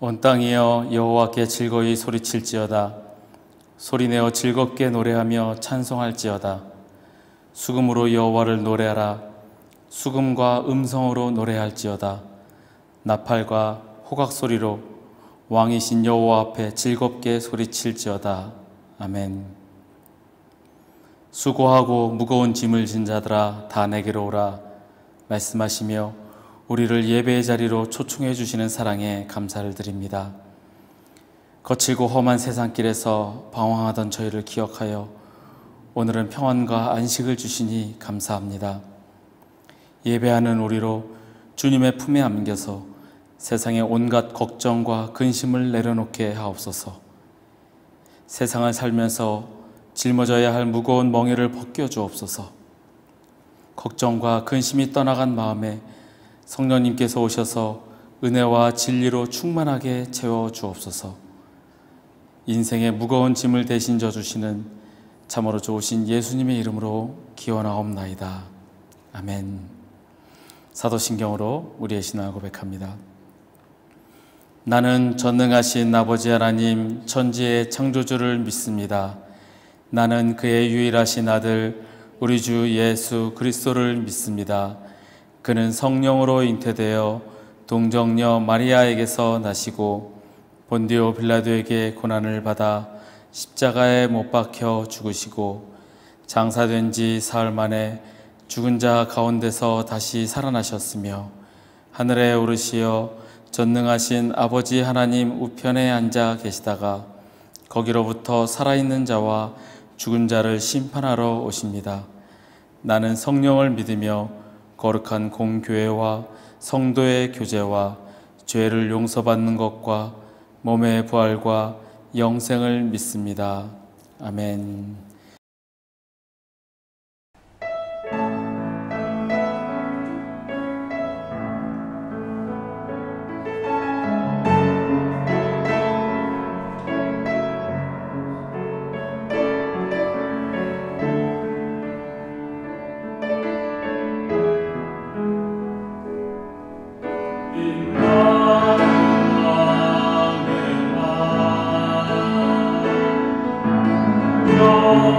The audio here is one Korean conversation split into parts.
온 땅이여 여호와께 즐거이 소리칠지어다. 소리내어 즐겁게 노래하며 찬송할지어다. 수금으로 여호와를 노래하라. 수금과 음성으로 노래할지어다. 나팔과 호각 소리로 왕이신 여호와 앞에 즐겁게 소리칠지어다. 아멘. 수고하고 무거운 짐을 진 자들아 다 내게로 오라 말씀하시며 우리를 예배의 자리로 초청해 주시는 사랑에 감사를 드립니다. 거칠고 험한 세상길에서 방황하던 저희를 기억하여 오늘은 평안과 안식을 주시니 감사합니다. 예배하는 우리로 주님의 품에 안겨서 세상의 온갖 걱정과 근심을 내려놓게 하옵소서. 세상을 살면서 짊어져야 할 무거운 멍에를 벗겨주옵소서. 걱정과 근심이 떠나간 마음에 성령님께서 오셔서 은혜와 진리로 충만하게 채워주옵소서. 인생의 무거운 짐을 대신 져주시는 참으로 좋으신 예수님의 이름으로 기원하옵나이다. 아멘. 사도신경으로 우리의 신앙을 고백합니다. 나는 전능하신 아버지 하나님 천지의 창조주를 믿습니다. 나는 그의 유일하신 아들 우리 주 예수 그리스도를 믿습니다. 그는 성령으로 잉태되어 동정녀 마리아에게서 나시고 본디오 빌라도에게 고난을 받아 십자가에 못 박혀 죽으시고 장사된 지 사흘 만에 죽은 자 가운데서 다시 살아나셨으며 하늘에 오르시어 전능하신 아버지 하나님 우편에 앉아 계시다가 거기로부터 살아있는 자와 죽은 자를 심판하러 오십니다. 나는 성령을 믿으며 거룩한 공교회와 성도의 교제와 죄를 용서받는 것과 몸의 부활과 영생을 믿습니다. 아멘. Oh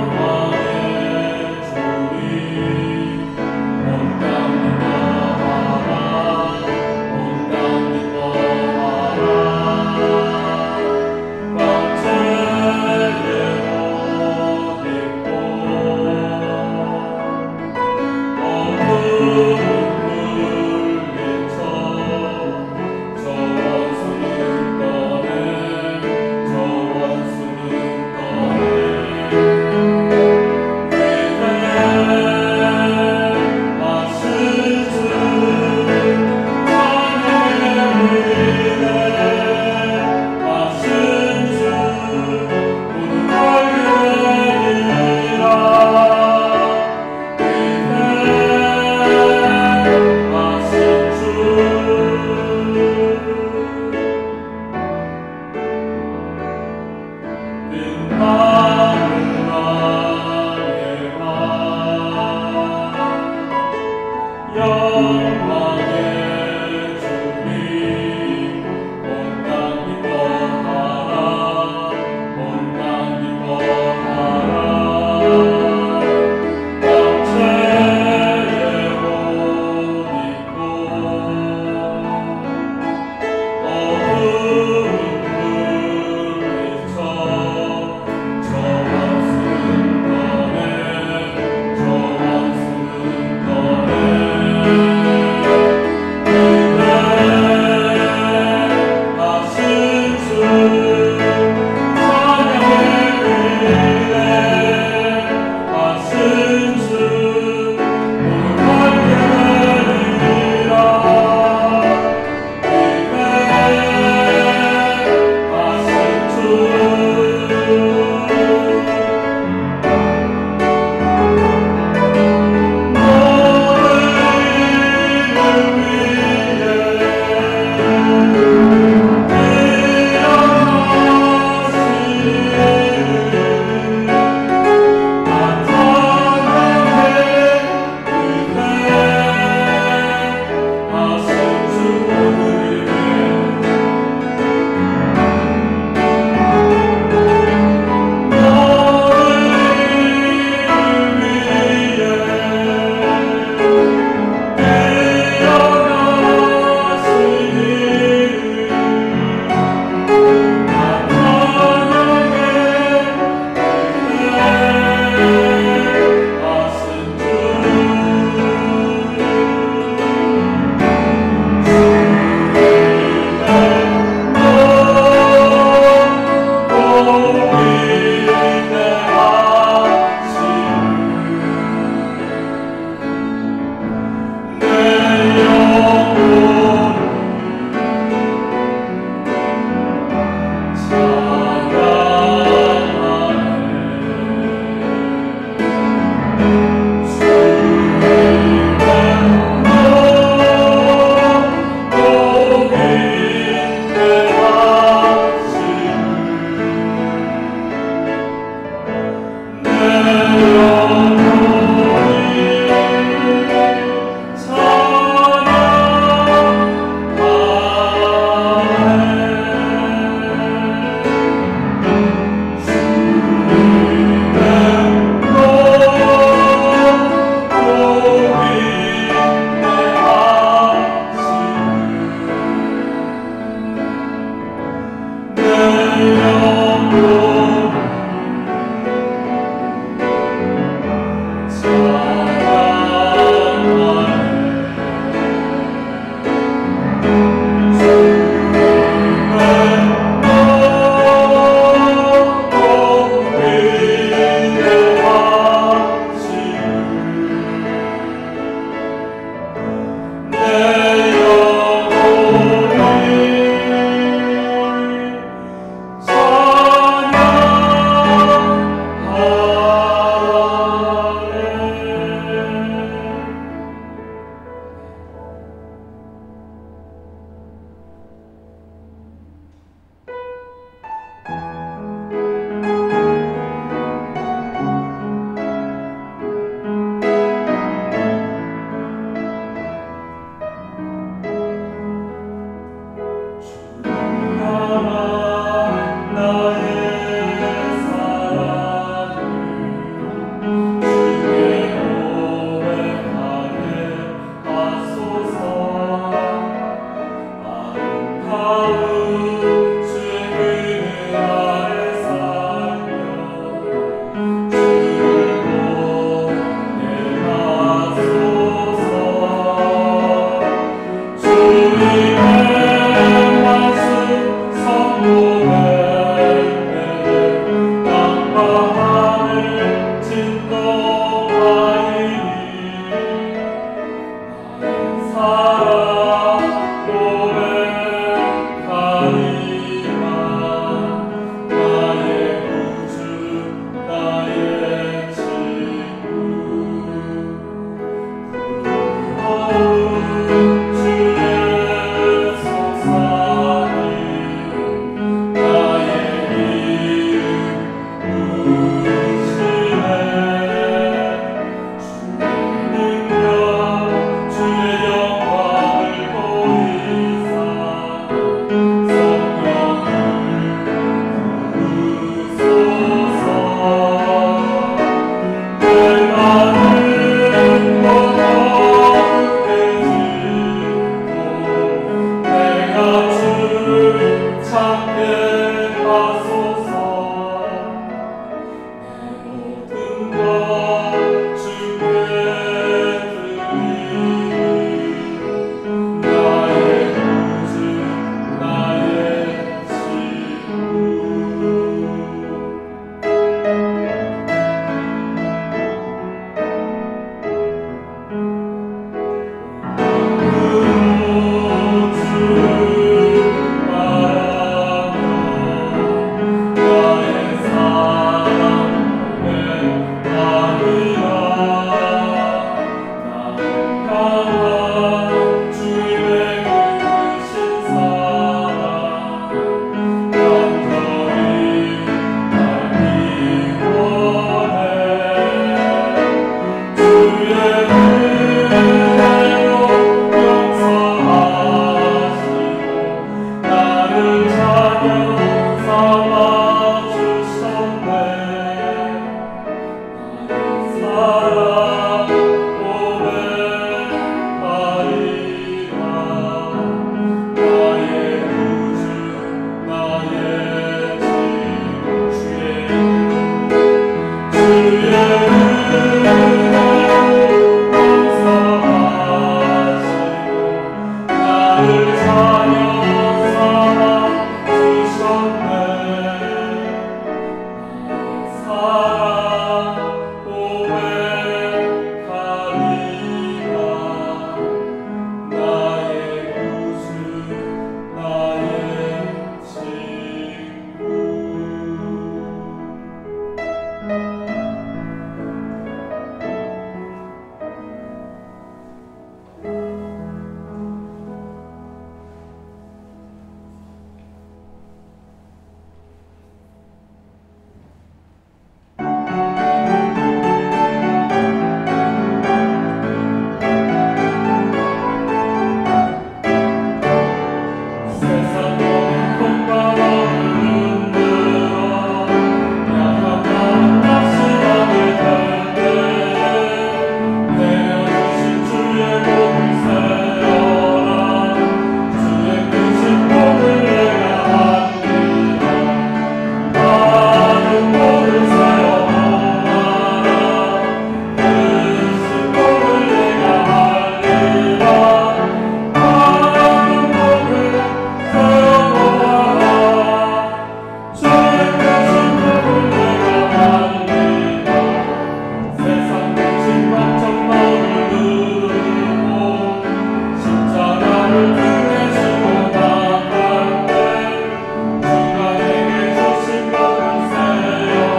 주가 내게 주신 것을 세요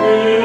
내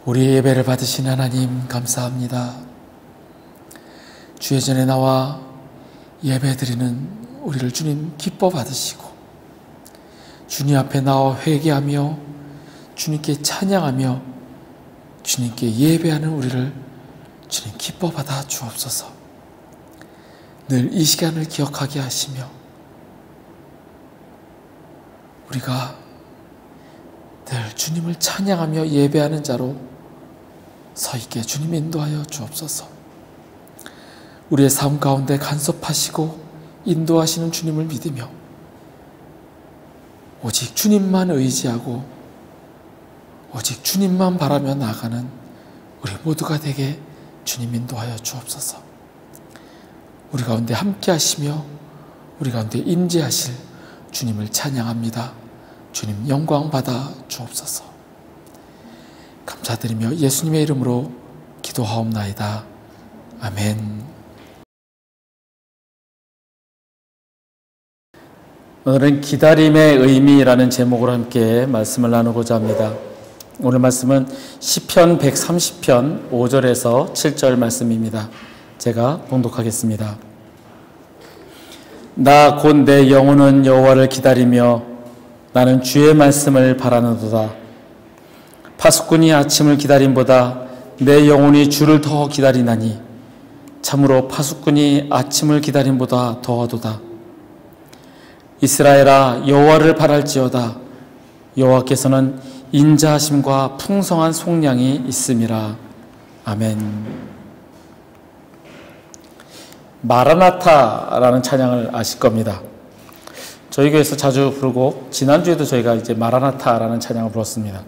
우리의 예배를 받으신 하나님 감사합니다. 주의 전에 나와 예배드리는 우리를 주님 기뻐 받으시고 주님 앞에 나와 회개하며 주님께 찬양하며 주님께 예배하는 우리를 주님 기뻐 받아 주옵소서. 늘 이 시간을 기억하게 하시며 우리가 늘 주님을 찬양하며 예배하는 자로 서 있게 주님 인도하여 주옵소서. 우리의 삶 가운데 간섭하시고 인도하시는 주님을 믿으며 오직 주님만 의지하고 오직 주님만 바라며 나아가는 우리 모두가 되게 주님 인도하여 주옵소서. 우리 가운데 함께 하시며 우리 가운데 임재하실 주님을 찬양합니다. 주님 영광 받아 주옵소서. 감사드리며 예수님의 이름으로 기도하옵나이다. 아멘. 오늘은 기다림의 의미라는 제목으로 함께 말씀을 나누고자 합니다. 오늘 말씀은 시편 130편 5절에서 7절 말씀입니다. 제가 봉독하겠습니다. 나 곧 내 영혼은 여호와를 기다리며 나는 주의 말씀을 바라노도다. 파수꾼이 아침을 기다림보다 내 영혼이 주를 더 기다리나니 참으로 파수꾼이 아침을 기다림보다 더하도다. 이스라엘아 여호와를 바랄지어다. 여호와께서는 인자하심과 풍성한 속량이 있음이라. 아멘. 마라나타라는 찬양을 아실 겁니다. 저희 교회에서 자주 부르고 지난주에도 저희가 이제 마라나타라는 찬양을 불렀습니다.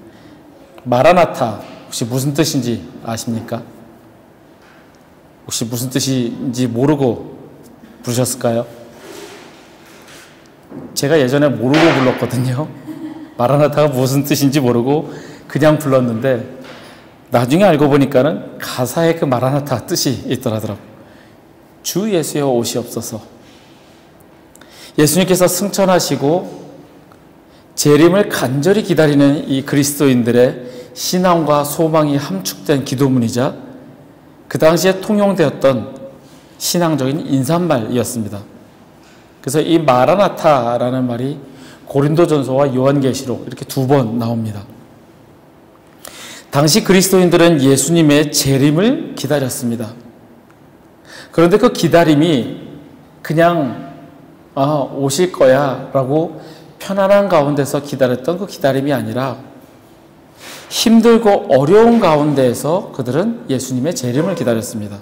마라나타 혹시 무슨 뜻인지 아십니까? 혹시 무슨 뜻인지 모르고 부르셨을까요? 제가 예전에 모르고 불렀거든요. 마라나타가 무슨 뜻인지 모르고 그냥 불렀는데 나중에 알고 보니까는 가사에 그 마라나타 뜻이 있더라고요. 주 예수여 오시옵소서. 예수님께서 승천하시고 재림을 간절히 기다리는 이 그리스도인들의 신앙과 소망이 함축된 기도문이자 그 당시에 통용되었던 신앙적인 인사말이었습니다. 그래서 이 마라나타라는 말이 고린도전서와 요한계시록 이렇게 2번 나옵니다. 당시 그리스도인들은 예수님의 재림을 기다렸습니다. 그런데 그 기다림이 그냥 오실 거야 라고 편안한 가운데서 기다렸던 그 기다림이 아니라 힘들고 어려운 가운데에서 그들은 예수님의 재림을 기다렸습니다.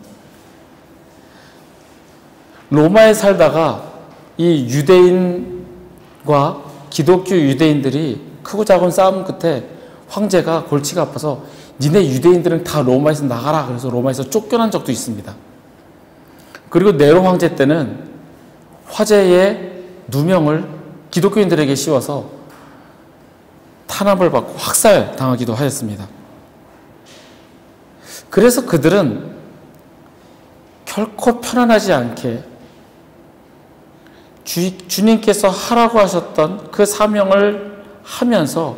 로마에 살다가 이 유대인과 기독교 유대인들이 크고 작은 싸움 끝에 황제가 골치가 아파서 니네 유대인들은 다 로마에서 나가라 그래서 로마에서 쫓겨난 적도 있습니다. 그리고 네로 황제 때는 화제의 누명을 기독교인들에게 씌워서 탄압을 받고 학살당하기도 하였습니다. 그래서 그들은 결코 편안하지 않게 주님께서 하라고 하셨던 그 사명을 하면서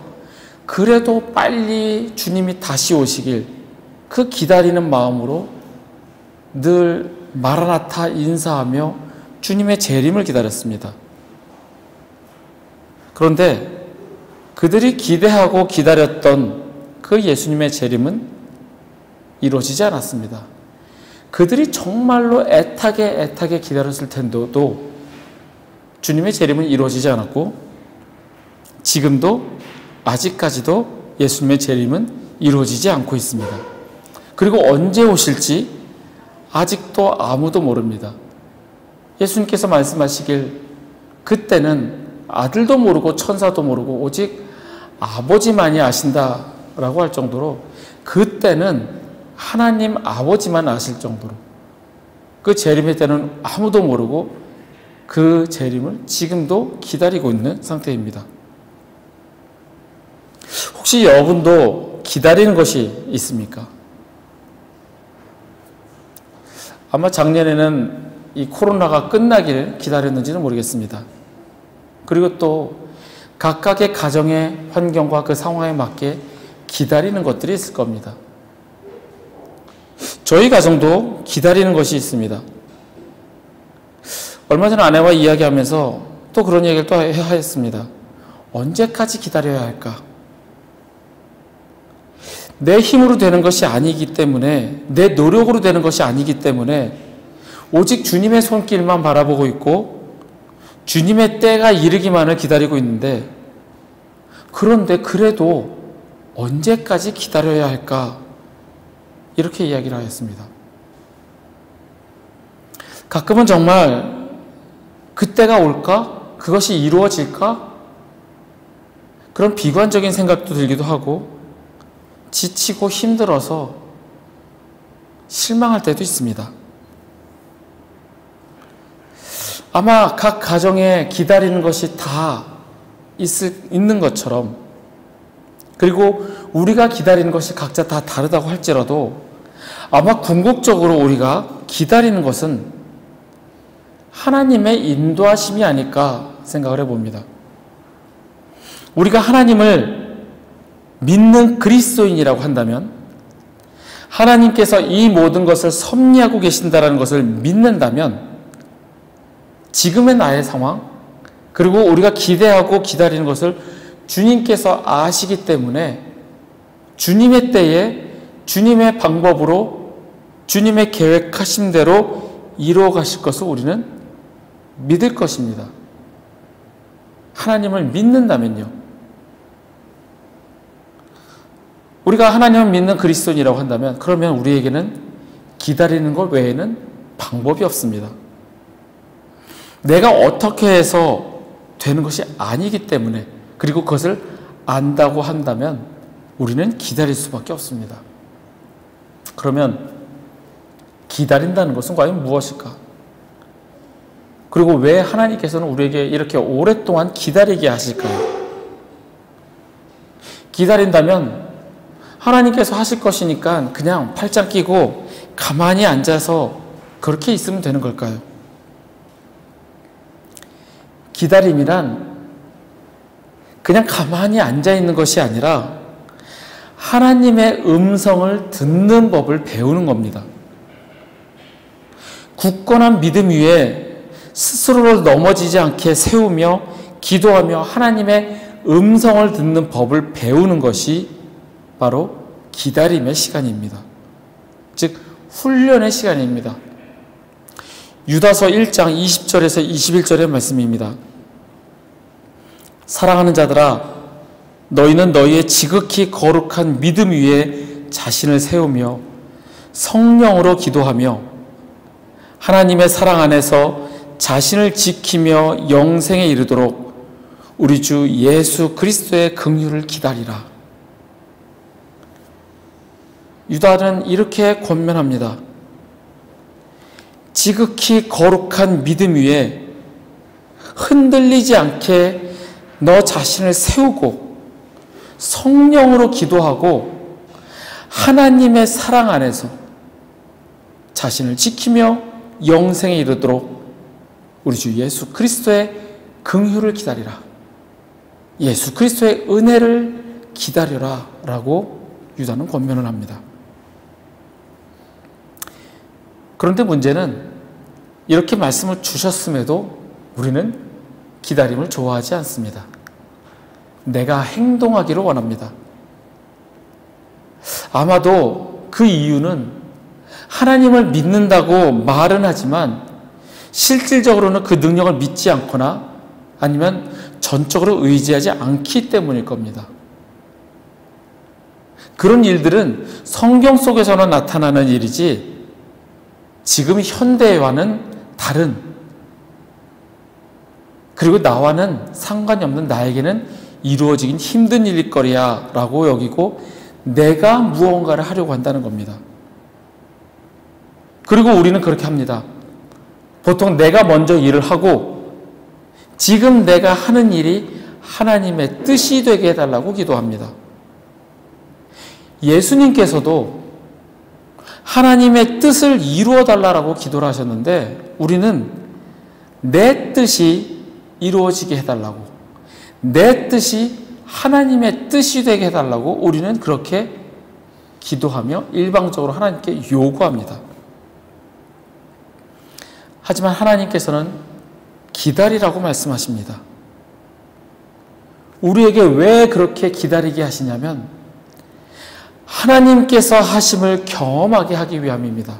그래도 빨리 주님이 다시 오시길 그 기다리는 마음으로 늘 마라나타 인사하며 주님의 재림을 기다렸습니다. 그런데 그들이 기대하고 기다렸던 그 예수님의 재림은 이루어지지 않았습니다. 그들이 정말로 애타게 기다렸을 텐데도 주님의 재림은 이루어지지 않았고 지금도 아직까지도 예수님의 재림은 이루어지지 않고 있습니다. 그리고 언제 오실지 아직도 아무도 모릅니다. 예수님께서 말씀하시길 그때는 아들도 모르고 천사도 모르고 오직 아버지만이 아신다라고 할 정도로 그때는 하나님 아버지만 아실 정도로 그 재림의 때는 아무도 모르고 그 재림을 지금도 기다리고 있는 상태입니다. 혹시 여러분도 기다리는 것이 있습니까? 아마 작년에는 이 코로나가 끝나길 기다렸는지는 모르겠습니다. 그리고 또 각각의 가정의 환경과 그 상황에 맞게 기다리는 것들이 있을 겁니다. 저희 가정도 기다리는 것이 있습니다. 얼마 전에 아내와 이야기하면서 또 그런 얘기를 또 하였습니다. 언제까지 기다려야 할까? 내 힘으로 되는 것이 아니기 때문에, 내 노력으로 되는 것이 아니기 때문에 오직 주님의 손길만 바라보고 있고 주님의 때가 이르기만을 기다리고 있는데, 그런데 그래도 언제까지 기다려야 할까? 이렇게 이야기를 하였습니다. 가끔은 정말 그때가 올까? 그것이 이루어질까? 그런 비관적인 생각도 들기도 하고 지치고 힘들어서 실망할 때도 있습니다. 아마 각 가정에 기다리는 것이 다 있는 것처럼, 그리고 우리가 기다리는 것이 각자 다 다르다고 할지라도 아마 궁극적으로 우리가 기다리는 것은 하나님의 인도하심이 아닐까 생각을 해봅니다. 우리가 하나님을 믿는 그리스도인이라고 한다면, 하나님께서 이 모든 것을 섭리하고 계신다는 것을 믿는다면, 지금의 나의 상황, 그리고 우리가 기대하고 기다리는 것을 주님께서 아시기 때문에 주님의 때에 주님의 방법으로 주님의 계획하신 대로 이루어 가실 것을 우리는 믿을 것입니다. 하나님을 믿는다면요. 우리가 하나님을 믿는 그리스도인이라고 한다면, 그러면 우리에게는 기다리는 것 외에는 방법이 없습니다. 내가 어떻게 해서 되는 것이 아니기 때문에, 그리고 그것을 안다고 한다면 우리는 기다릴 수밖에 없습니다. 그러면 기다린다는 것은 과연 무엇일까? 그리고 왜 하나님께서는 우리에게 이렇게 오랫동안 기다리게 하실까요? 기다린다면 하나님께서 하실 것이니까 그냥 팔짱 끼고 가만히 앉아서 그렇게 있으면 되는 걸까요? 기다림이란 그냥 가만히 앉아있는 것이 아니라 하나님의 음성을 듣는 법을 배우는 겁니다. 굳건한 믿음 위에 스스로를 넘어지지 않게 세우며 기도하며 하나님의 음성을 듣는 법을 배우는 것이 바로 기다림의 시간입니다. 즉 훈련의 시간입니다. 유다서 1장 20절에서 21절의 말씀입니다. 사랑하는 자들아, 너희는 너희의 지극히 거룩한 믿음 위에 자신을 세우며 성령으로 기도하며 하나님의 사랑 안에서 자신을 지키며 영생에 이르도록 우리 주 예수 그리스도의 긍휼을 기다리라. 유다는 이렇게 권면합니다. 지극히 거룩한 믿음 위에 흔들리지 않게 너 자신을 세우고 성령으로 기도하고 하나님의 사랑 안에서 자신을 지키며 영생에 이르도록 우리 주 예수 그리스도의 긍휼을 기다리라. 예수 그리스도의 은혜를 기다려라 라고 유다는 권면을 합니다. 그런데 문제는 이렇게 말씀을 주셨음에도 우리는 기다림을 좋아하지 않습니다. 내가 행동하기를 원합니다. 아마도 그 이유는 하나님을 믿는다고 말은 하지만 실질적으로는 그 능력을 믿지 않거나 아니면 전적으로 의지하지 않기 때문일 겁니다. 그런 일들은 성경 속에서는 나타나는 일이지 지금 현대와는 다른, 그리고 나와는 상관이 없는, 나에게는 이루어지긴 힘든 일일 거리야 라고 여기고 내가 무언가를 하려고 한다는 겁니다. 그리고 우리는 그렇게 합니다. 보통 내가 먼저 일을 하고 지금 내가 하는 일이 하나님의 뜻이 되게 해달라고 기도합니다. 예수님께서도 하나님의 뜻을 이루어 달라고 기도를 하셨는데 우리는 내 뜻이 이루어지게 해달라고, 내 뜻이 하나님의 뜻이 되게 해달라고 우리는 그렇게 기도하며 일방적으로 하나님께 요구합니다. 하지만 하나님께서는 기다리라고 말씀하십니다. 우리에게 왜 그렇게 기다리게 하시냐면 하나님께서 하심을 경험하게 하기 위함입니다.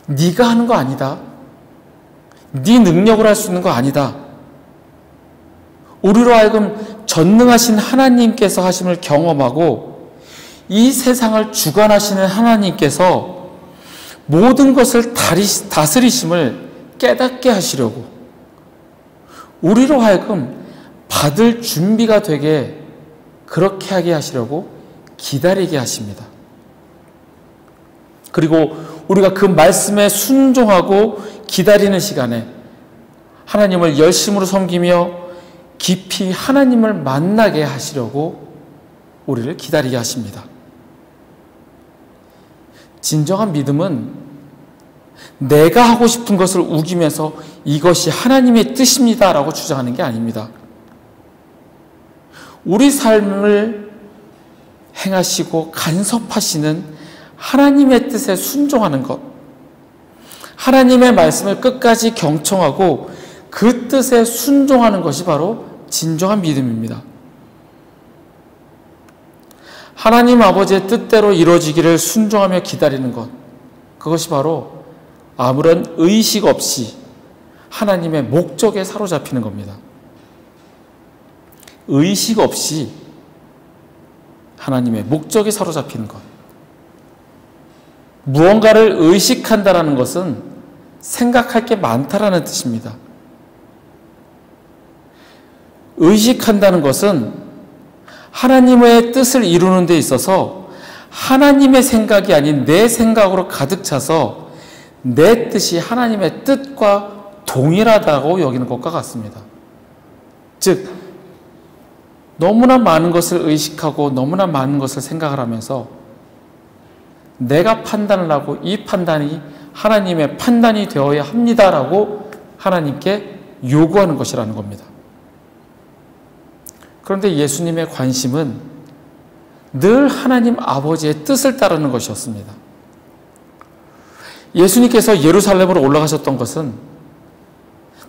네가 하는 거 아니다. 네 능력으로 할 수 있는 거 아니다. 우리로 하여금 전능하신 하나님께서 하심을 경험하고 이 세상을 주관하시는 하나님께서 모든 것을 다스리심을 깨닫게 하시려고 우리로 하여금 받을 준비가 되게 그렇게 하게 하시려고 기다리게 하십니다. 그리고 우리가 그 말씀에 순종하고 기다리는 시간에 하나님을 열심으로 섬기며 깊이 하나님을 만나게 하시려고 우리를 기다리게 하십니다. 진정한 믿음은 내가 하고 싶은 것을 우기면서 이것이 하나님의 뜻입니다라고 주장하는 게 아닙니다. 우리 삶을 행하시고 간섭하시는 하나님의 뜻에 순종하는 것, 하나님의 말씀을 끝까지 경청하고 그 뜻에 순종하는 것이 바로 진정한 믿음입니다. 하나님 아버지의 뜻대로 이루어지기를 순종하며 기다리는 것, 그것이 바로 아무런 의식 없이 하나님의 목적에 사로잡히는 겁니다. 의식 없이 하나님의 목적에 사로잡히는 것. 무언가를 의식한다는 것은 생각할 게 많다라는 뜻입니다. 의식한다는 것은 하나님의 뜻을 이루는 데 있어서 하나님의 생각이 아닌 내 생각으로 가득 차서 내 뜻이 하나님의 뜻과 동일하다고 여기는 것과 같습니다. 즉, 너무나 많은 것을 의식하고 너무나 많은 것을 생각을 하면서 내가 판단을 하고 이 판단이 하나님의 판단이 되어야 합니다라고 하나님께 요구하는 것이라는 겁니다. 그런데 예수님의 관심은 늘 하나님 아버지의 뜻을 따르는 것이었습니다. 예수님께서 예루살렘으로 올라가셨던 것은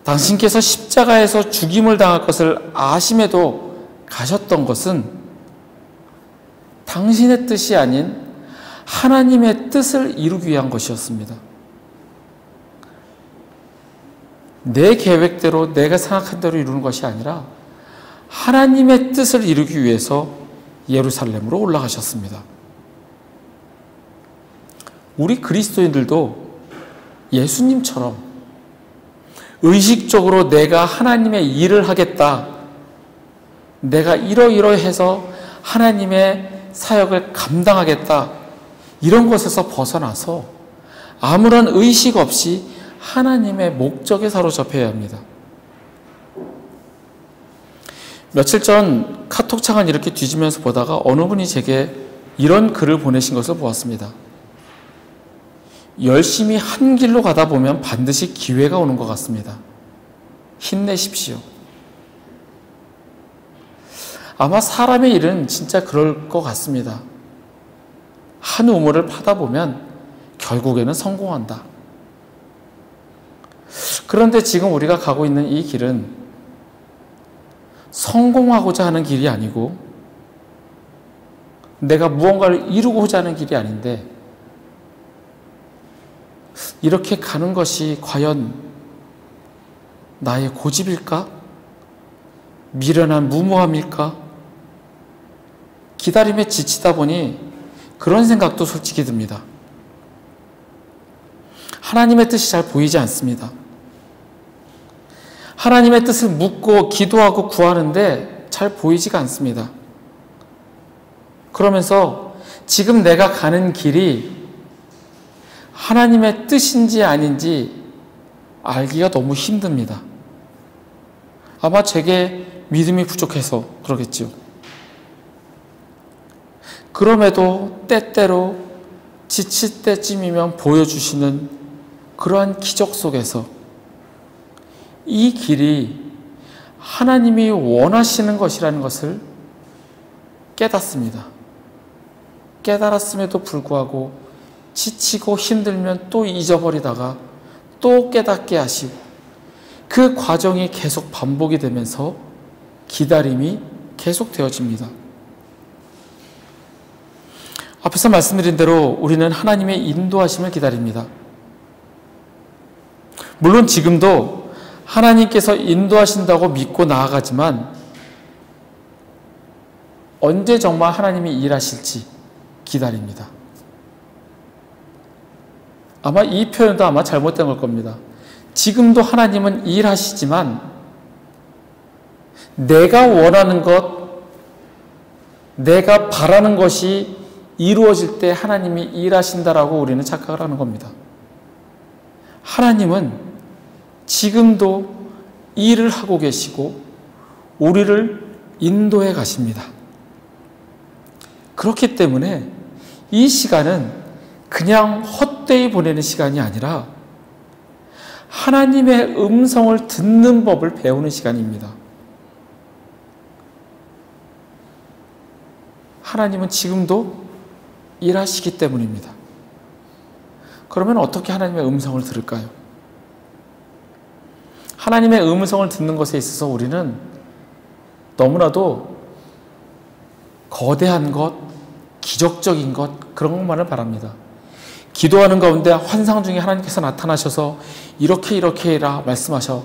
당신께서 십자가에서 죽임을 당할 것을 아심에도 가셨던 것은 당신의 뜻이 아닌 하나님의 뜻을 이루기 위한 것이었습니다. 내 계획대로 내가 생각한 대로 이루는 것이 아니라 하나님의 뜻을 이루기 위해서 예루살렘으로 올라가셨습니다. 우리 그리스도인들도 예수님처럼 의식적으로 내가 하나님의 일을 하겠다, 내가 이러이러해서 하나님의 사역을 감당하겠다, 이런 것에서 벗어나서 아무런 의식 없이 하나님의 목적에 사로잡혀야 합니다. 며칠 전 카톡창을 이렇게 뒤지면서 보다가 어느 분이 제게 이런 글을 보내신 것을 보았습니다. 열심히 한 길로 가다 보면 반드시 기회가 오는 것 같습니다. 힘내십시오. 아마 사람의 일은 진짜 그럴 것 같습니다. 한 우물을 파다 보면 결국에는 성공한다. 그런데 지금 우리가 가고 있는 이 길은 성공하고자 하는 길이 아니고 내가 무언가를 이루고자 하는 길이 아닌데 이렇게 가는 것이 과연 나의 고집일까? 미련한 무모함일까? 기다림에 지치다 보니 그런 생각도 솔직히 듭니다. 하나님의 뜻이 잘 보이지 않습니다. 하나님의 뜻을 묻고 기도하고 구하는데 잘 보이지가 않습니다. 그러면서 지금 내가 가는 길이 하나님의 뜻인지 아닌지 알기가 너무 힘듭니다. 아마 제게 믿음이 부족해서 그러겠지요. 그럼에도 때때로 지칠 때쯤이면 보여주시는 그러한 기적 속에서 이 길이 하나님이 원하시는 것이라는 것을 깨닫습니다. 깨달았음에도 불구하고 지치고 힘들면 또 잊어버리다가 또 깨닫게 하시고 그 과정이 계속 반복이 되면서 기다림이 계속되어집니다. 앞에서 말씀드린 대로 우리는 하나님의 인도하심을 기다립니다. 물론 지금도 하나님께서 인도하신다고 믿고 나아가지만 언제 정말 하나님이 일하실지 기다립니다. 아마 이 표현도 아마 잘못된 걸 겁니다. 지금도 하나님은 일하시지만 내가 원하는 것, 내가 바라는 것이 이루어질 때 하나님이 일하신다라고 우리는 착각을 하는 겁니다. 하나님은 지금도 일을 하고 계시고 우리를 인도해 가십니다. 그렇기 때문에 이 시간은 그냥 헛되이 보내는 시간이 아니라 하나님의 음성을 듣는 법을 배우는 시간입니다. 하나님은 지금도 일하시기 때문입니다. 그러면 어떻게 하나님의 음성을 들을까요? 하나님의 음성을 듣는 것에 있어서 우리는 너무나도 거대한 것, 기적적인 것, 그런 것만을 바랍니다. 기도하는 가운데 환상 중에 하나님께서 나타나셔서 이렇게 해라 말씀하셔.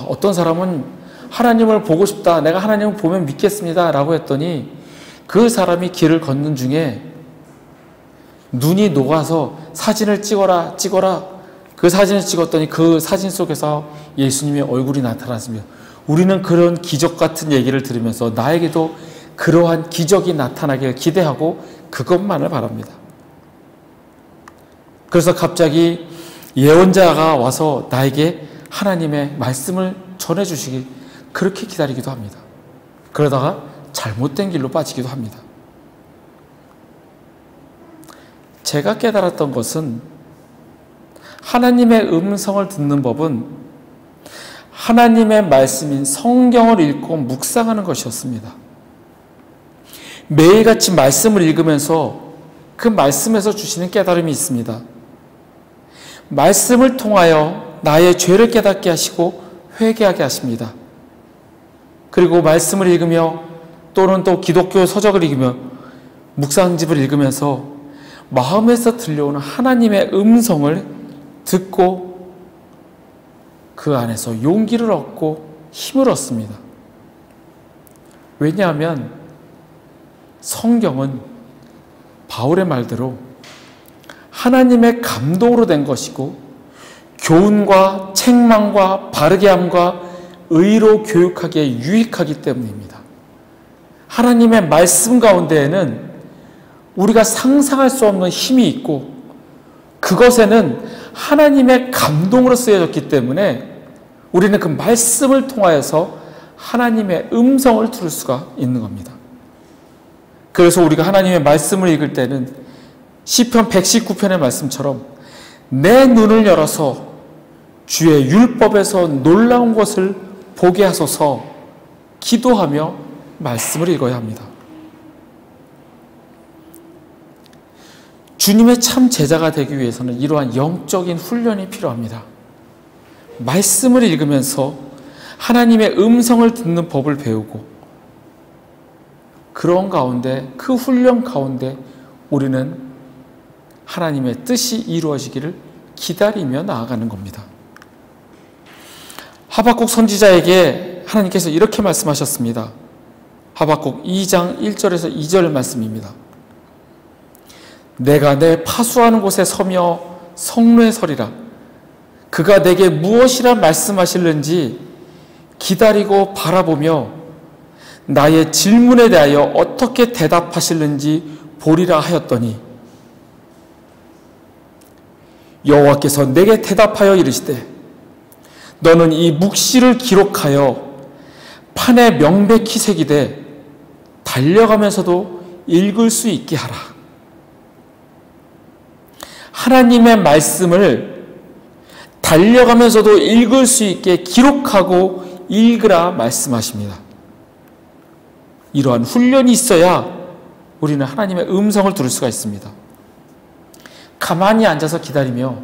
어떤 사람은 하나님을 보고 싶다. 내가 하나님을 보면 믿겠습니다. 라고 했더니 그 사람이 길을 걷는 중에 눈이 녹아서 사진을 찍어라. 그 사진을 찍었더니 그 사진 속에서 예수님의 얼굴이 나타났습니다. 우리는 그런 기적 같은 얘기를 들으면서 나에게도 그러한 기적이 나타나길 기대하고 그것만을 바랍니다. 그래서 갑자기 예언자가 와서 나에게 하나님의 말씀을 전해주시길 그렇게 기다리기도 합니다. 그러다가 잘못된 길로 빠지기도 합니다. 제가 깨달았던 것은 하나님의 음성을 듣는 법은 하나님의 말씀인 성경을 읽고 묵상하는 것이었습니다. 매일같이 말씀을 읽으면서 그 말씀에서 주시는 깨달음이 있습니다. 말씀을 통하여 나의 죄를 깨닫게 하시고 회개하게 하십니다. 그리고 말씀을 읽으며 또는 또 기독교 서적을 읽으며 묵상집을 읽으면서 마음에서 들려오는 하나님의 음성을 듣고 그 안에서 용기를 얻고 힘을 얻습니다. 왜냐하면 성경은 바울의 말대로 하나님의 감동으로 된 것이고 교훈과 책망과 바르게 함과 의로 교육하기에 유익하기 때문입니다. 하나님의 말씀 가운데에는 우리가 상상할 수 없는 힘이 있고 그것에는 하나님의 감동으로 쓰여졌기 때문에 우리는 그 말씀을 통하여서 하나님의 음성을 들을 수가 있는 겁니다. 그래서 우리가 하나님의 말씀을 읽을 때는 시편 119편의 말씀처럼 내 눈을 열어서 주의 율법에서 놀라운 것을 보게 하소서 기도하며 말씀을 읽어야 합니다. 주님의 참 제자가 되기 위해서는 이러한 영적인 훈련이 필요합니다. 말씀을 읽으면서 하나님의 음성을 듣는 법을 배우고 그런 가운데 그 훈련 가운데 우리는 하나님의 뜻이 이루어지기를 기다리며 나아가는 겁니다. 하박국 선지자에게 하나님께서 이렇게 말씀하셨습니다. 하박국 2장 1절에서 2절 말씀입니다. 내가 내 파수하는 곳에 서며 성루에 서리라. 그가 내게 무엇이라 말씀하실는지 기다리고 바라보며 나의 질문에 대하여 어떻게 대답하실는지 보리라 하였더니 여호와께서 내게 대답하여 이르시되 너는 이 묵시를 기록하여 판에 명백히 새기되 달려가면서도 읽을 수 있게 하라. 하나님의 말씀을 달려가면서도 읽을 수 있게 기록하고 읽으라 말씀하십니다. 이러한 훈련이 있어야 우리는 하나님의 음성을 들을 수가 있습니다. 가만히 앉아서 기다리며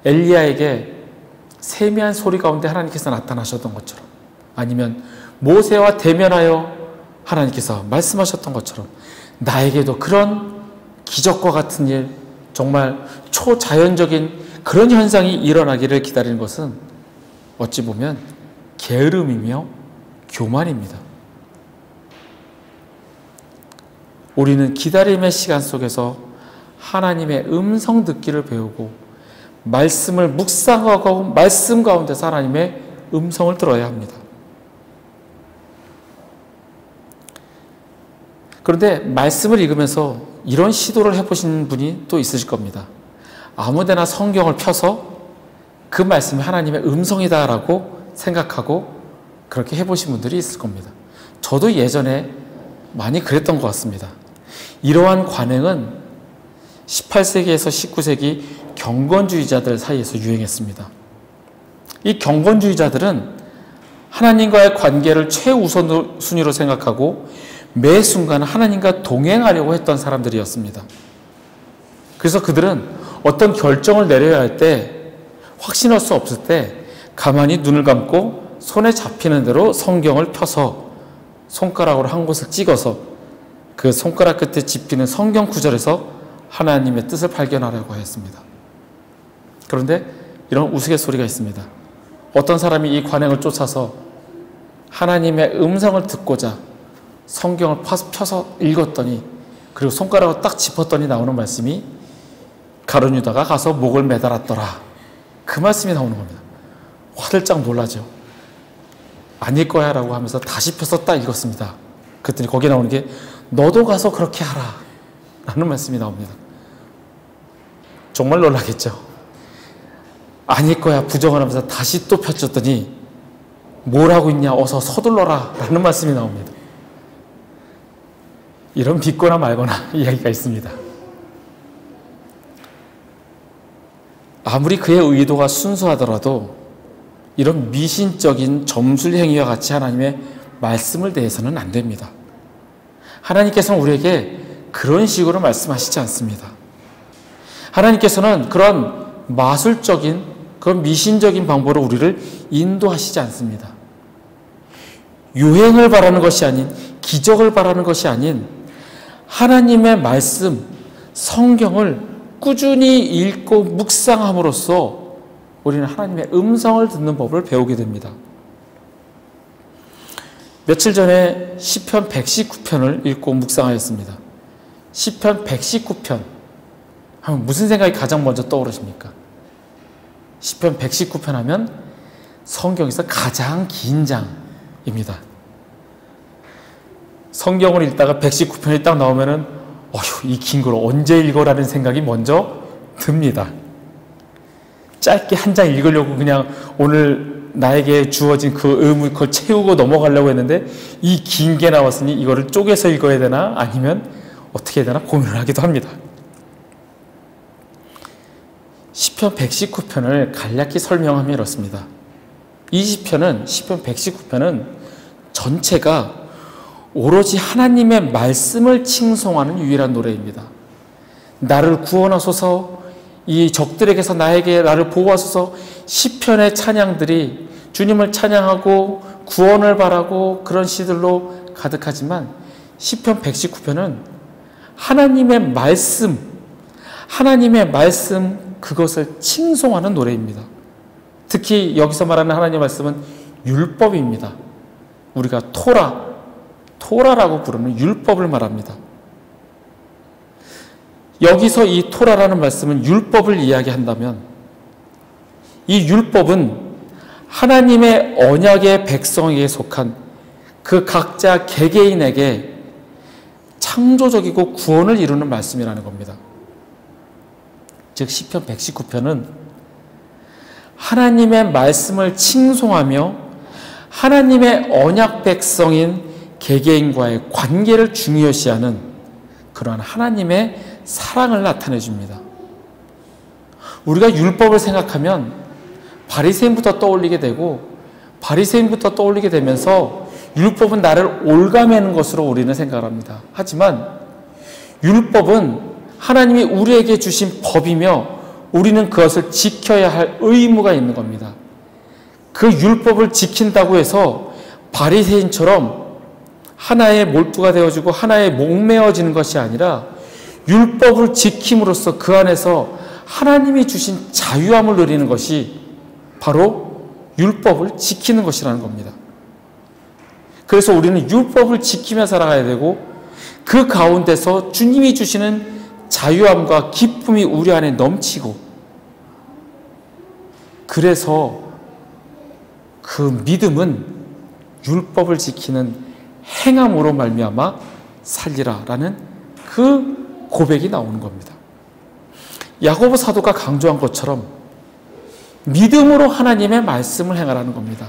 엘리야에게 세미한 소리 가운데 하나님께서 나타나셨던 것처럼, 아니면 모세와 대면하여 하나님께서 말씀하셨던 것처럼 나에게도 그런 기적과 같은 일, 정말 초자연적인 그런 현상이 일어나기를 기다리는 것은 어찌 보면 게으름이며 교만입니다. 우리는 기다림의 시간 속에서 하나님의 음성 듣기를 배우고 말씀을 묵상하고 말씀 가운데서 하나님의 음성을 들어야 합니다. 그런데 말씀을 읽으면서 이런 시도를 해보신 분이 또 있으실 겁니다. 아무데나 성경을 펴서 그 말씀이 하나님의 음성이다라고 생각하고 그렇게 해보신 분들이 있을 겁니다. 저도 예전에 많이 그랬던 것 같습니다. 이러한 관행은 18세기에서 19세기 경건주의자들 사이에서 유행했습니다. 이 경건주의자들은 하나님과의 관계를 최우선순위로 생각하고 매 순간 하나님과 동행하려고 했던 사람들이었습니다. 그래서 그들은 어떤 결정을 내려야 할 때, 확신할 수 없을 때 가만히 눈을 감고 손에 잡히는 대로 성경을 펴서 손가락으로 한 곳을 찍어서 그 손가락 끝에 집히는 성경 구절에서 하나님의 뜻을 발견하려고 했습니다. 그런데 이런 우스갯소리가 있습니다. 어떤 사람이 이 관행을 쫓아서 하나님의 음성을 듣고자 성경을 펴서 읽었더니, 그리고 손가락을 딱 짚었더니 나오는 말씀이 가룟 유다가 가서 목을 매달았더라. 그 말씀이 나오는 겁니다. 화들짝 놀라죠. 아닐 거야 라고 하면서 다시 펴서 딱 읽었습니다. 그랬더니 거기에 나오는 게 너도 가서 그렇게 하라 라는 말씀이 나옵니다. 정말 놀라겠죠. 아닐 거야 부정을 하면서 다시 또 펴줬더니 뭘 하고 있냐 어서 서둘러라 라는 말씀이 나옵니다. 이런 믿거나 말거나 이야기가 있습니다. 아무리 그의 의도가 순수하더라도 이런 미신적인 점술 행위와 같이 하나님의 말씀을 대해서는 안 됩니다. 하나님께서는 우리에게 그런 식으로 말씀하시지 않습니다. 하나님께서는 그런 마술적인, 그런 미신적인 방법으로 우리를 인도하시지 않습니다. 유행을 바라는 것이 아닌, 기적을 바라는 것이 아닌 하나님의 말씀, 성경을 꾸준히 읽고 묵상함으로써 우리는 하나님의 음성을 듣는 법을 배우게 됩니다. 며칠 전에 시편 119편을 읽고 묵상하였습니다. 시편 119편 하면 무슨 생각이 가장 먼저 떠오르십니까? 시편 119편 하면 성경에서 가장 긴 장입니다. 성경을 읽다가 119편이 딱 나오면은 어휴, 이 긴 걸 언제 읽어라는 생각이 먼저 듭니다. 짧게 한 장 읽으려고 그냥 오늘 나에게 주어진 그 의무 그걸 채우고 넘어가려고 했는데 이 긴 게 나왔으니 이거를 쪼개서 읽어야 되나 아니면 어떻게 해야 되나 고민을 하기도 합니다. 시편 119편을 간략히 설명하면 이렇습니다. 이 시편 119편은 전체가 오로지 하나님의 말씀을 칭송하는 유일한 노래입니다. 나를 구원하소서, 이 적들에게서 나를 보호하소서, 시편의 찬양들이 주님을 찬양하고 구원을 바라고 그런 시들로 가득하지만 시편 119편은 하나님의 말씀 그것을 칭송하는 노래입니다. 특히 여기서 말하는 하나님의 말씀은 율법입니다. 우리가 토라라고 부르는 율법을 말합니다. 여기서 이 토라라는 말씀은 율법을 이야기한다면 이 율법은 하나님의 언약의 백성에게 속한 그 각자 개개인에게 창조적이고 구원을 이루는 말씀이라는 겁니다. 즉 시편 119편은 하나님의 말씀을 칭송하며 하나님의 언약 백성인 개개인과의 관계를 중요시하는 그러한 하나님의 사랑을 나타내 줍니다. 우리가 율법을 생각하면 바리새인부터 떠올리게 되고 바리새인부터 떠올리게 되면서 율법은 나를 올가매는 것으로 우리는 생각을 합니다. 하지만 율법은 하나님이 우리에게 주신 법이며 우리는 그것을 지켜야 할 의무가 있는 겁니다. 그 율법을 지킨다고 해서 바리새인처럼 하나의 몰두가 되어지고 하나에 목매어지는 것이 아니라 율법을 지킴으로써 그 안에서 하나님이 주신 자유함을 누리는 것이 바로 율법을 지키는 것이라는 겁니다. 그래서 우리는 율법을 지키며 살아가야 되고 그 가운데서 주님이 주시는 자유함과 기쁨이 우리 안에 넘치고 그래서 그 믿음은 율법을 지키는 행함으로 말미암아 살리라라는 그 고백이 나오는 겁니다. 야고보 사도가 강조한 것처럼 믿음으로 하나님의 말씀을 행하라는 겁니다.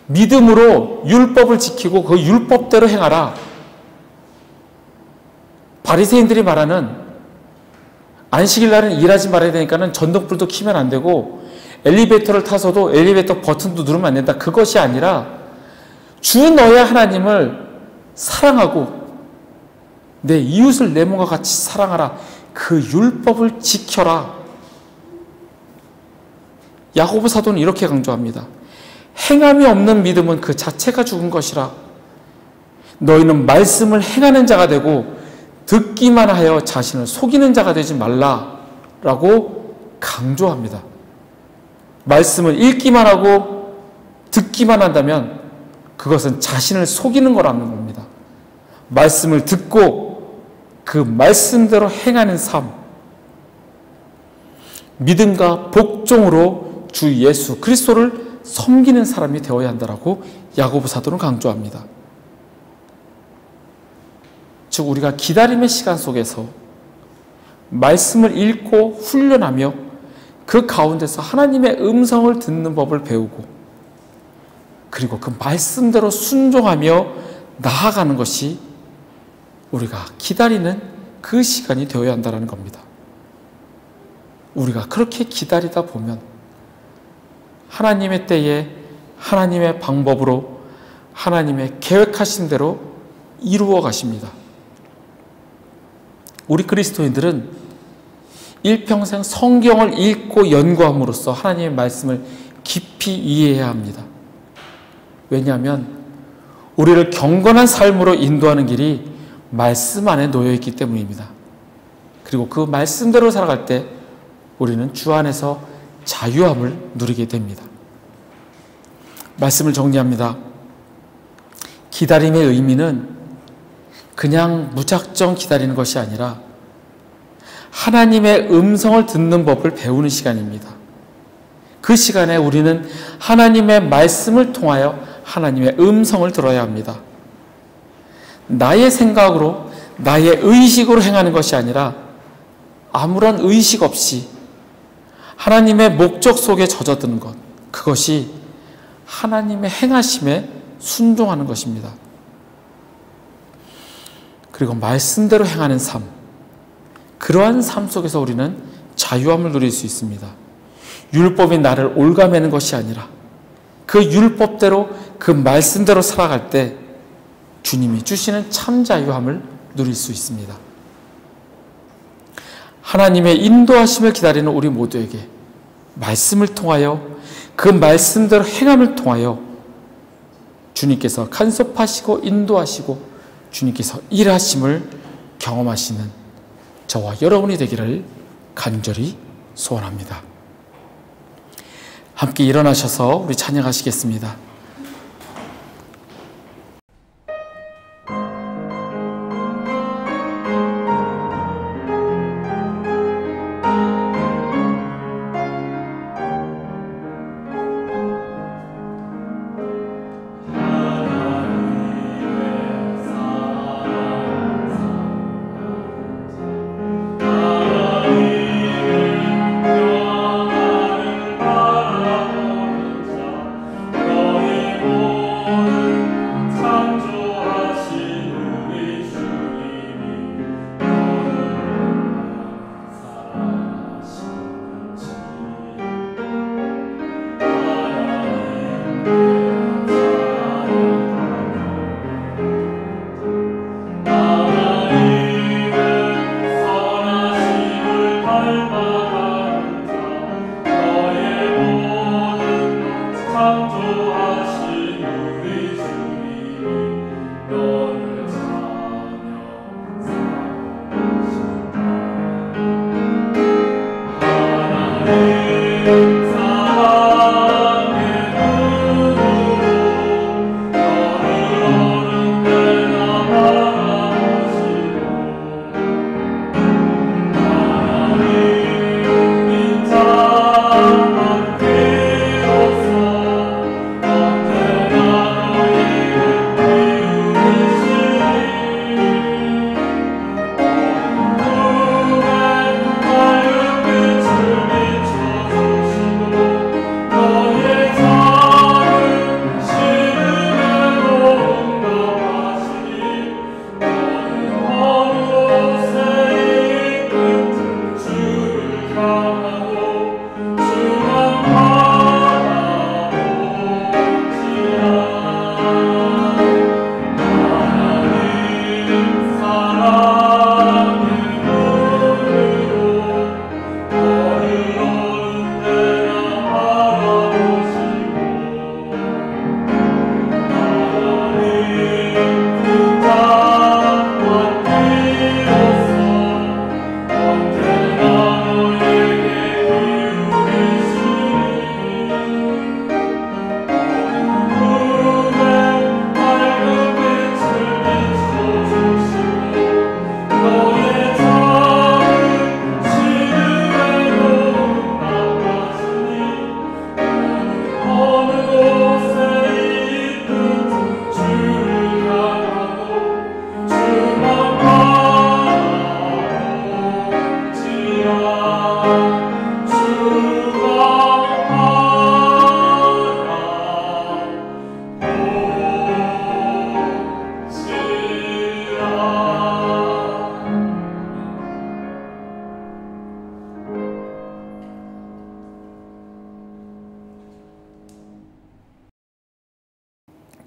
믿음으로 율법을 지키고 그 율법대로 행하라. 바리새인들이 말하는 안식일 날은 일하지 말아야 되니까는 전등불도 켜면 안 되고 엘리베이터를 타서도 엘리베이터 버튼도 누르면 안 된다. 그것이 아니라 주 너의 하나님을 사랑하고 내 이웃을 내 몸과 같이 사랑하라. 그 율법을 지켜라. 야고보 사도는 이렇게 강조합니다. 행함이 없는 믿음은 그 자체가 죽은 것이라. 너희는 말씀을 행하는 자가 되고 듣기만 하여 자신을 속이는 자가 되지 말라라고 강조합니다. 말씀을 읽기만 하고 듣기만 한다면 그것은 자신을 속이는 거라는 겁니다. 말씀을 듣고 그 말씀대로 행하는 삶, 믿음과 복종으로 주 예수 그리스도를 섬기는 사람이 되어야 한다라고 야고보 사도는 강조합니다. 즉 우리가 기다림의 시간 속에서 말씀을 읽고 훈련하며 그 가운데서 하나님의 음성을 듣는 법을 배우고 그리고 그 말씀대로 순종하며 나아가는 것이 우리가 기다리는 그 시간이 되어야 한다는 겁니다. 우리가 그렇게 기다리다 보면 하나님의 때에 하나님의 방법으로 하나님의 계획하신 대로 이루어 가십니다. 우리 그리스도인들은 일평생 성경을 읽고 연구함으로써 하나님의 말씀을 깊이 이해해야 합니다. 왜냐하면 우리를 경건한 삶으로 인도하는 길이 말씀 안에 놓여 있기 때문입니다. 그리고 그 말씀대로 살아갈 때 우리는 주 안에서 자유함을 누리게 됩니다. 말씀을 정리합니다. 기다림의 의미는 그냥 무작정 기다리는 것이 아니라 하나님의 음성을 듣는 법을 배우는 시간입니다. 그 시간에 우리는 하나님의 말씀을 통하여 하나님의 음성을 들어야 합니다. 나의 생각으로 나의 의식으로 행하는 것이 아니라 아무런 의식 없이 하나님의 목적 속에 젖어드는 것, 그것이 하나님의 행하심에 순종하는 것입니다. 그리고 말씀대로 행하는 삶, 그러한 삶 속에서 우리는 자유함을 누릴 수 있습니다. 율법이 나를 올가매는 것이 아니라 그 율법대로 그 말씀대로 살아갈 때 주님이 주시는 참 자유함을 누릴 수 있습니다. 하나님의 인도하심을 기다리는 우리 모두에게 말씀을 통하여 그 말씀대로 행함을 통하여 주님께서 간섭하시고 인도하시고 주님께서 일하심을 경험하시는 저와 여러분이 되기를 간절히 소원합니다. 함께 일어나셔서 우리 찬양하시겠습니다. 하나님을 영원하는 바람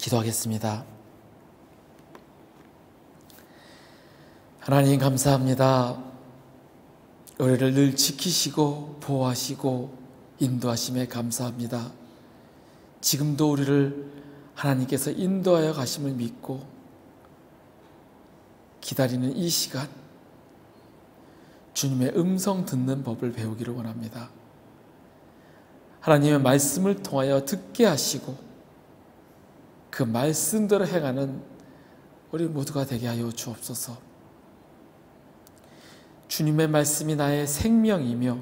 기도하겠습니다. 하나님 감사합니다. 우리를 늘 지키시고 보호하시고 인도하심에 감사합니다. 지금도 우리를 하나님께서 인도하여 가심을 믿고 기다리는 이 시간, 주님의 음성 듣는 법을 배우기를 원합니다. 하나님의 말씀을 통하여 듣게 하시고 그 말씀대로 행하는 우리 모두가 되게 하여 주옵소서. 주님의 말씀이 나의 생명이며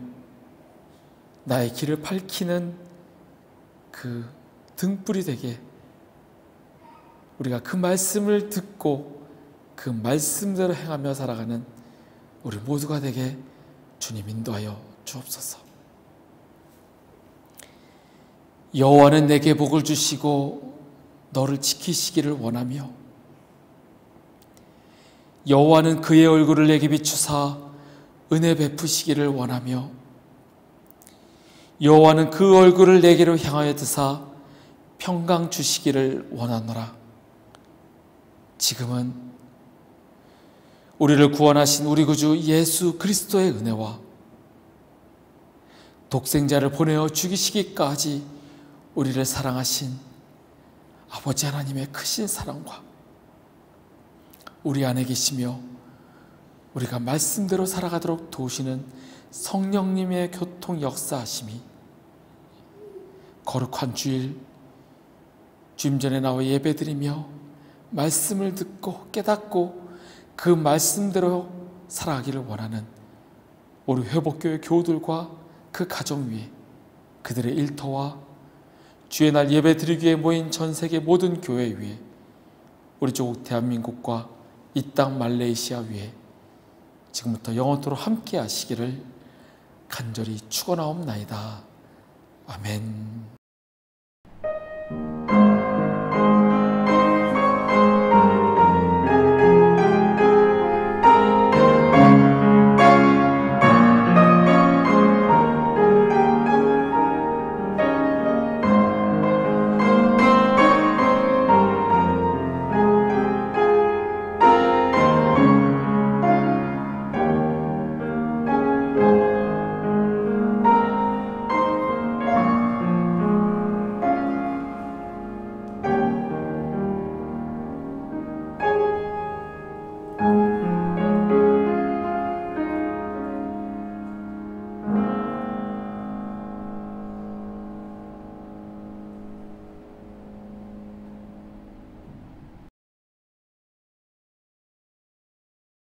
나의 길을 밝히는 그 등불이 되게 우리가 그 말씀을 듣고 그 말씀대로 행하며 살아가는 우리 모두가 되게 주님 인도하여 주옵소서. 여호와는 내게 복을 주시고 너를 지키시기를 원하며 여호와는 그의 얼굴을 내게 비추사 은혜 베푸시기를 원하며 여호와는 그 얼굴을 내게로 향하여 드사 평강 주시기를 원하노라. 지금은 우리를 구원하신 우리 구주 예수 그리스도의 은혜와 독생자를 보내어 죽이시기까지 우리를 사랑하신 아버지 하나님의 크신 사랑과 우리 안에 계시며 우리가 말씀대로 살아가도록 도우시는 성령님의 교통 역사하심이 거룩한 주일 주임 전에 나와 예배드리며 말씀을 듣고 깨닫고 그 말씀대로 살아가기를 원하는 우리 회복교회 교우들과 그 가정 위에 그들의 일터와 주의 날 예배 드리기 위해 모인 전 세계 모든 교회 위에 우리 조국 대한민국과 이 땅 말레이시아 위에 지금부터 영원토록 함께 하시기를 간절히 축원하옵나이다. 아멘.